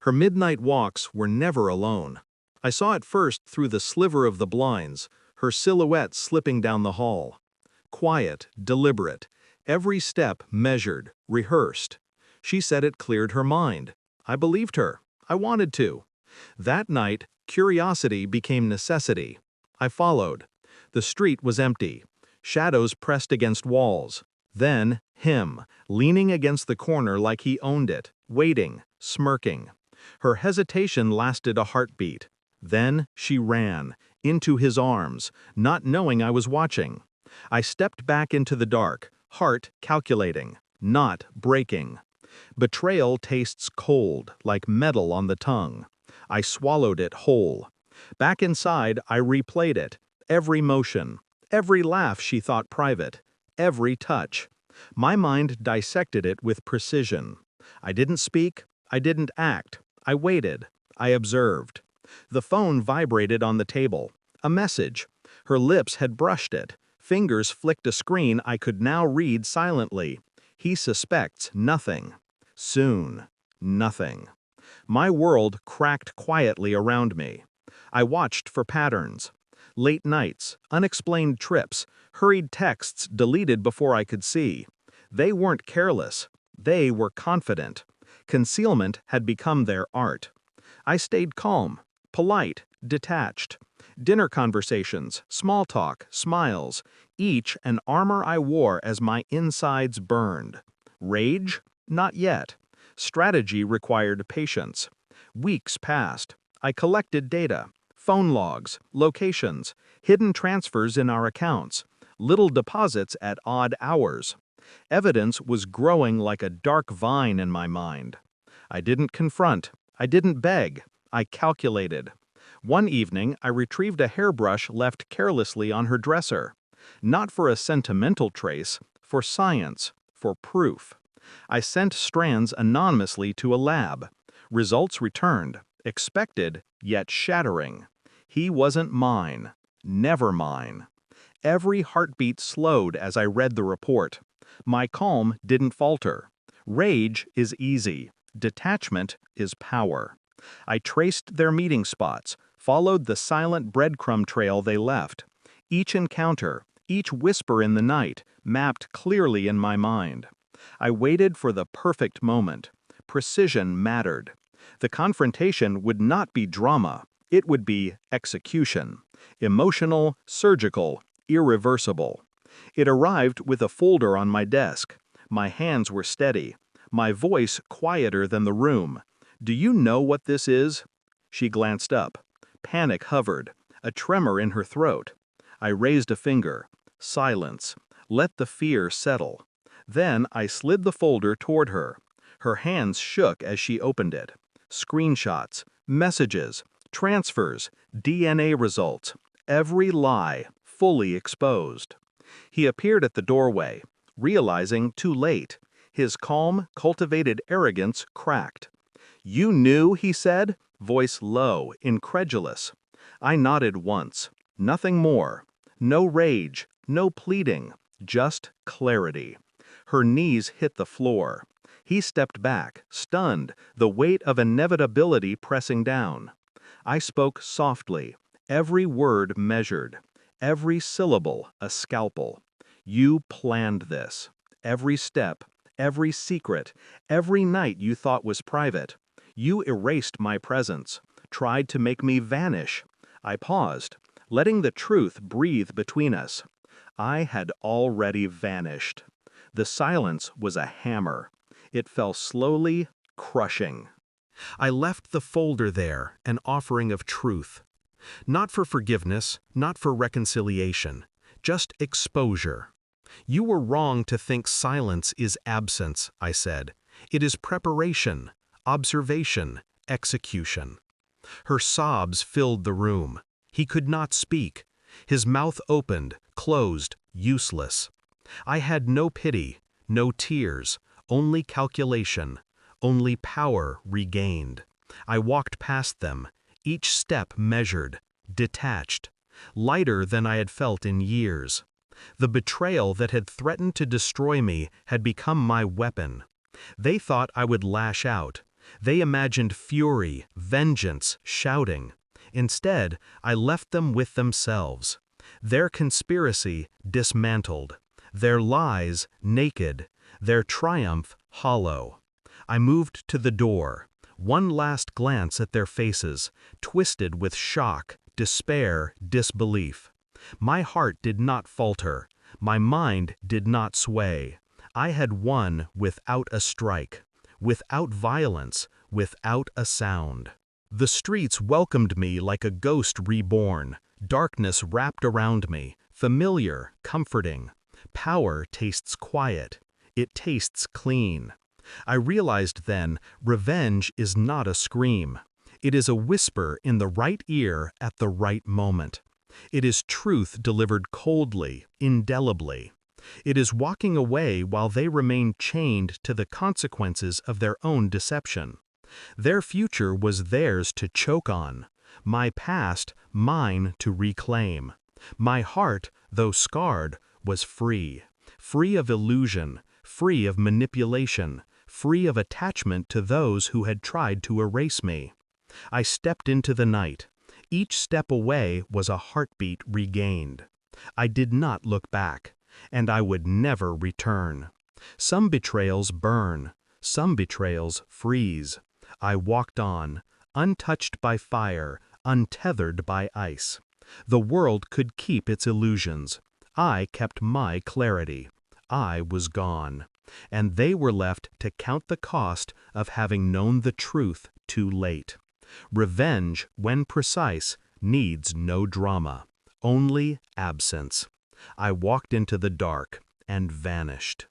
Her midnight walks were never alone. I saw it first through the sliver of the blinds, her silhouette slipping down the hall. Quiet, deliberate, every step measured, rehearsed. She said it cleared her mind. I believed her. I wanted to. That night, curiosity became necessity. I followed. The street was empty. Shadows pressed against walls. Then, him, leaning against the corner like he owned it, waiting, smirking. Her hesitation lasted a heartbeat. Then she ran, into his arms, not knowing I was watching. I stepped back into the dark, heart calculating, not breaking. Betrayal tastes cold, like metal on the tongue. I swallowed it whole. Back inside, I replayed it. Every motion, every laugh she thought private, every touch. My mind dissected it with precision. I didn't speak, I didn't act. I waited. I observed. The phone vibrated on the table. A message. Her lips had brushed it. Fingers flicked a screen I could now read silently. He suspects nothing. Soon, nothing. My world cracked quietly around me. I watched for patterns. Late nights, unexplained trips, hurried texts deleted before I could see. They weren't careless. They were confident. Concealment had become their art. I stayed calm, polite, detached. Dinner conversations, small talk, smiles, each an armor I wore as my insides burned. Rage? Not yet. Strategy required patience. Weeks passed. I collected data, phone logs, locations, hidden transfers in our accounts, little deposits at odd hours. Evidence was growing like a dark vine in my mind. I didn't confront. I didn't beg. I calculated. One evening, I retrieved a hairbrush left carelessly on her dresser. Not for a sentimental trace, for science, for proof. I sent strands anonymously to a lab. Results returned, expected, yet shattering. He wasn't mine. Never mine. Every heartbeat slowed as I read the report. My calm didn't falter. Rage is easy. Detachment is power. I traced their meeting spots, followed the silent breadcrumb trail they left. Each encounter, each whisper in the night, mapped clearly in my mind. I waited for the perfect moment. Precision mattered. The confrontation would not be drama. It would be execution. Emotional, surgical, irreversible. It arrived with a folder on my desk. My hands were steady. My voice quieter than the room. "Do you know what this is?" She glanced up. Panic hovered, a tremor in her throat. I raised a finger. Silence. Let the fear settle. Then I slid the folder toward her. Her hands shook as she opened it. Screenshots, messages, transfers, DNA results. Every lie, fully exposed. He appeared at the doorway, realizing too late. His calm, cultivated arrogance cracked. "You knew," he said, voice low, incredulous. I nodded once. Nothing more. No rage, no pleading, just clarity. Her knees hit the floor. He stepped back, stunned, the weight of inevitability pressing down. I spoke softly, every word measured, every syllable a scalpel. "You planned this. Every step, every secret, every night you thought was private. You erased my presence, tried to make me vanish." I paused, letting the truth breathe between us. I had already vanished. The silence was a hammer. It fell slowly, crushing. I left the folder there, an offering of truth. Not for forgiveness, not for reconciliation, just exposure. "You were wrong to think silence is absence," I said. "It is preparation, observation, execution." Her sobs filled the room. He could not speak. His mouth opened, closed, useless. I had no pity, no tears, only calculation, only power regained. I walked past them, each step measured, detached, lighter than I had felt in years. The betrayal that had threatened to destroy me had become my weapon. They thought I would lash out. They imagined fury, vengeance, shouting. Instead, I left them with themselves. Their conspiracy dismantled. Their lies naked. Their triumph hollow. I moved to the door. One last glance at their faces, twisted with shock, despair, disbelief. My heart did not falter. My mind did not sway. I had won without a strike, without violence, without a sound. The streets welcomed me like a ghost reborn. Darkness wrapped around me, familiar, comforting. Power tastes quiet. It tastes clean. I realized then, revenge is not a scream. It is a whisper in the right ear at the right moment. It is truth delivered coldly, indelibly. It is walking away while they remain chained to the consequences of their own deception. Their future was theirs to choke on. My past, mine to reclaim. My heart, though scarred, was free. Free of illusion, free of manipulation, free of attachment to those who had tried to erase me. I stepped into the night. Each step away was a heartbeat regained. I did not look back, and I would never return. Some betrayals burn, some betrayals freeze. I walked on, untouched by fire, untethered by ice. The world could keep its illusions. I kept my clarity. I was gone, and they were left to count the cost of having known the truth too late. Revenge, when precise, needs no drama, only absence. I walked into the dark and vanished.